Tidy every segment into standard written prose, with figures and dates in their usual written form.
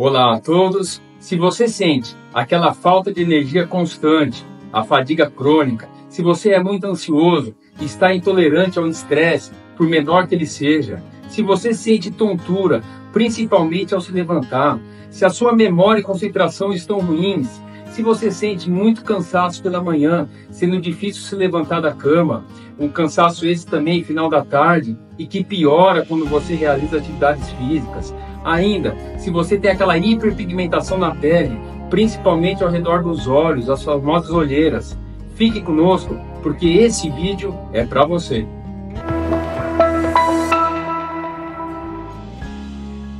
Olá a todos! Se você sente aquela falta de energia constante, a fadiga crônica, se você é muito ansioso, está intolerante ao estresse, por menor que ele seja, se você sente tontura, principalmente ao se levantar, se a sua memória e concentração estão ruins, se você sente muito cansaço pela manhã, sendo difícil se levantar da cama, um cansaço esse também final da tarde e que piora quando você realiza atividades físicas. Ainda, se você tem aquela hiperpigmentação na pele, principalmente ao redor dos olhos, as famosas olheiras, fique conosco porque esse vídeo é para você.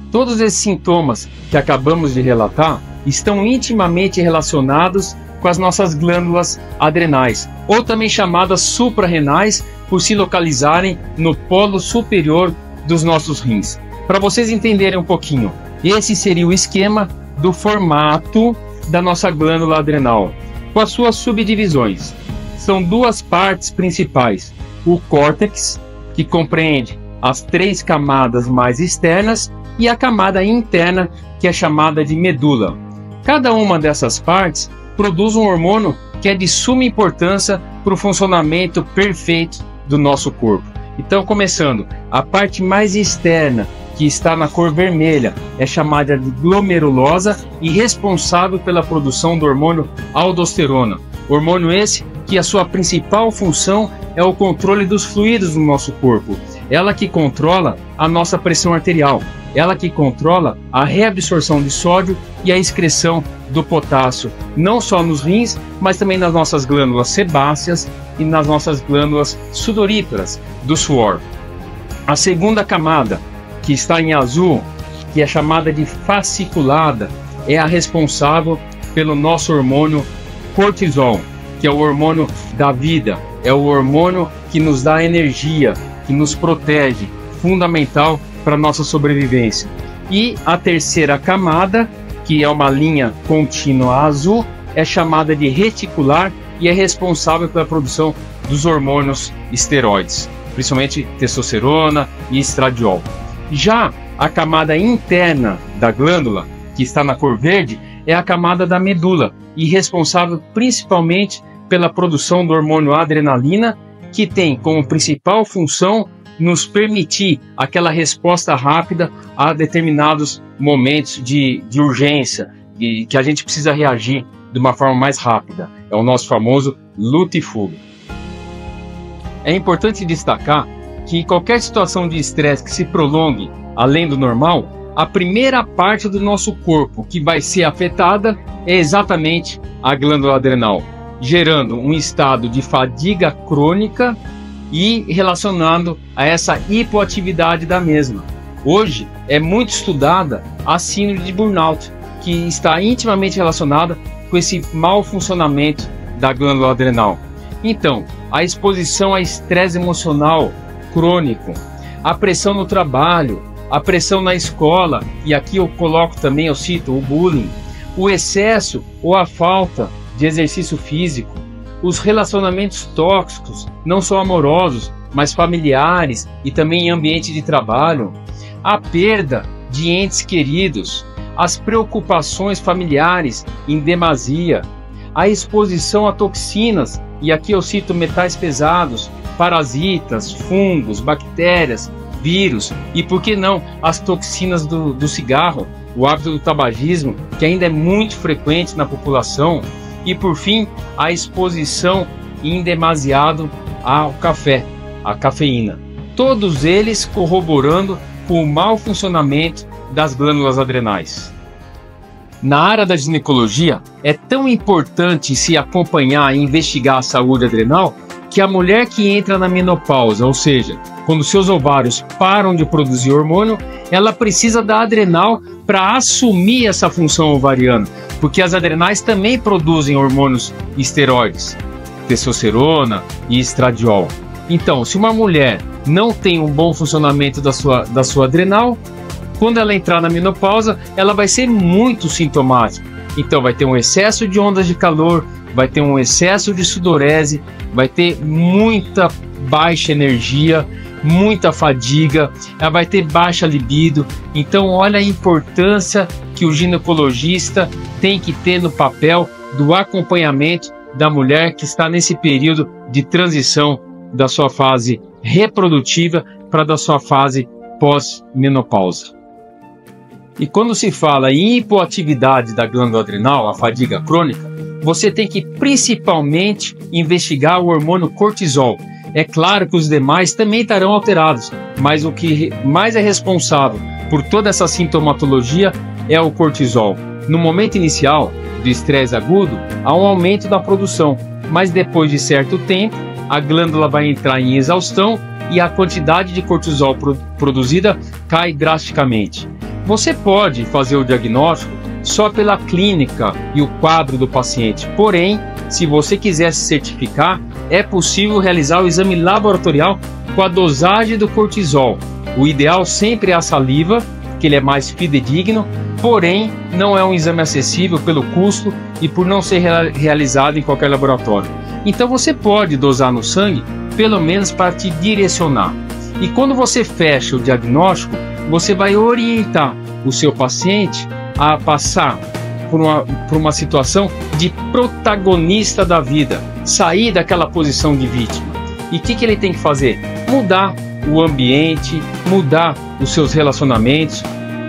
Todos esses sintomas que acabamos de relatar estão intimamente relacionados com as nossas glândulas adrenais, ou também chamadas suprarrenais, por se localizarem no polo superior dos nossos rins. Para vocês entenderem um pouquinho, esse seria o esquema do formato da nossa glândula adrenal, com as suas subdivisões. São duas partes principais: o córtex, que compreende as 3 camadas mais externas, e a camada interna, que é chamada de medula. Cada uma dessas partes produz um hormônio que é de suma importância para o funcionamento perfeito do nosso corpo. Então, começando, a parte mais externa, que está na cor vermelha, é chamada de glomerulosa e responsável pela produção do hormônio aldosterona. Hormônio esse que a sua principal função é o controle dos fluidos do nosso corpo. Ela que controla a nossa pressão arterial. Ela que controla a reabsorção de sódio e a excreção do potássio, não só nos rins, mas também nas nossas glândulas sebáceas e nas nossas glândulas sudoríparas do suor. A segunda camada, que está em azul, que é chamada de fasciculada, é a responsável pelo nosso hormônio cortisol, que é o hormônio da vida, é o hormônio que nos dá energia, que nos protege, fundamental para nossa sobrevivência. E a terceira camada, que é uma linha contínua azul, é chamada de reticular e é responsável pela produção dos hormônios esteroides, principalmente testosterona e estradiol. Já a camada interna da glândula, que está na cor verde, é a camada da medula e responsável principalmente pela produção do hormônio adrenalina, que tem como principal função nos permitir aquela resposta rápida a determinados momentos de urgência e que a gente precisa reagir de uma forma mais rápida. É o nosso famoso luta e fuga. É importante destacar que em qualquer situação de estresse que se prolongue além do normal, a primeira parte do nosso corpo que vai ser afetada é exatamente a glândula adrenal, gerando um estado de fadiga crônica e relacionando a essa hipoatividade da mesma. Hoje é muito estudada a síndrome de burnout, que está intimamente relacionada com esse mau funcionamento da glândula adrenal. Então, a exposição a estresse emocional crônico, a pressão no trabalho, a pressão na escola, e aqui eu coloco também, eu cito o bullying, o excesso ou a falta de exercício físico, os relacionamentos tóxicos, não só amorosos, mas familiares e também em ambiente de trabalho, a perda de entes queridos, as preocupações familiares em demasia, a exposição a toxinas, e aqui eu cito metais pesados, parasitas, fungos, bactérias, vírus e, por que não, as toxinas do cigarro, o hábito do tabagismo, que ainda é muito frequente na população. E por fim, a exposição em demasiado ao café, à cafeína. Todos eles corroborando com o mau funcionamento das glândulas adrenais. Na área da ginecologia, é tão importante se acompanhar e investigar a saúde adrenal que a mulher que entra na menopausa, ou seja, quando seus ovários param de produzir hormônio, ela precisa da adrenal para assumir essa função ovariana, porque as adrenais também produzem hormônios esteroides, testosterona e estradiol. Então, se uma mulher não tem um bom funcionamento da sua adrenal, quando ela entrar na menopausa, ela vai ser muito sintomática. Então, vai ter um excesso de ondas de calor, vai ter um excesso de sudorese, vai ter muita baixa energia, muita fadiga, ela vai ter baixa libido. Então olha a importância que o ginecologista tem que ter no papel do acompanhamento da mulher que está nesse período de transição da sua fase reprodutiva para da sua fase pós-menopausa. E quando se fala em hipoatividade da glândula adrenal, a fadiga crônica, você tem que principalmente investigar o hormônio cortisol. É claro que os demais também estarão alterados, mas o que mais é responsável por toda essa sintomatologia é o cortisol. No momento inicial do estresse agudo, há um aumento da produção, mas depois de certo tempo, a glândula vai entrar em exaustão e a quantidade de cortisol produzida cai drasticamente. Você pode fazer o diagnóstico só pela clínica e o quadro do paciente, porém, se você quiser se certificar, é possível realizar o exame laboratorial com a dosagem do cortisol. O ideal sempre é a saliva, que ele é mais fidedigno, porém não é um exame acessível pelo custo e por não ser realizado em qualquer laboratório. Então você pode dosar no sangue, pelo menos para te direcionar. E quando você fecha o diagnóstico, você vai orientar o seu paciente a passar por uma situação de protagonista da vida, sair daquela posição de vítima. E o que ele tem que fazer? Mudar o ambiente, mudar os seus relacionamentos.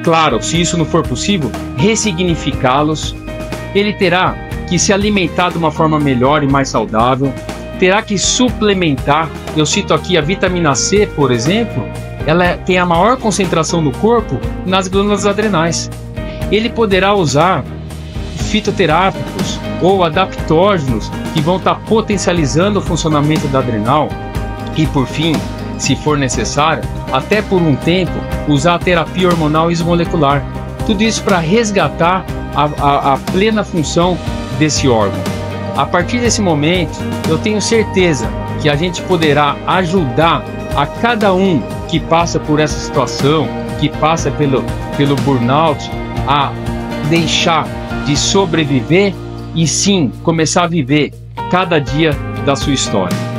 Claro, se isso não for possível, ressignificá-los. Ele terá que se alimentar de uma forma melhor e mais saudável, terá que suplementar. Eu cito aqui a vitamina C, por exemplo, ela tem a maior concentração no corpo nas glândulas adrenais. Ele poderá usar fitoterápicos ou adaptógenos que vão estar potencializando o funcionamento da adrenal e, por fim, se for necessário, até por um tempo, usar a terapia hormonal isomolecular. Tudo isso para resgatar a plena função desse órgão. A partir desse momento, eu tenho certeza que a gente poderá ajudar a cada um que passa por essa situação, que passa pelo burnout, a deixar de sobreviver e sim começar a viver cada dia da sua história.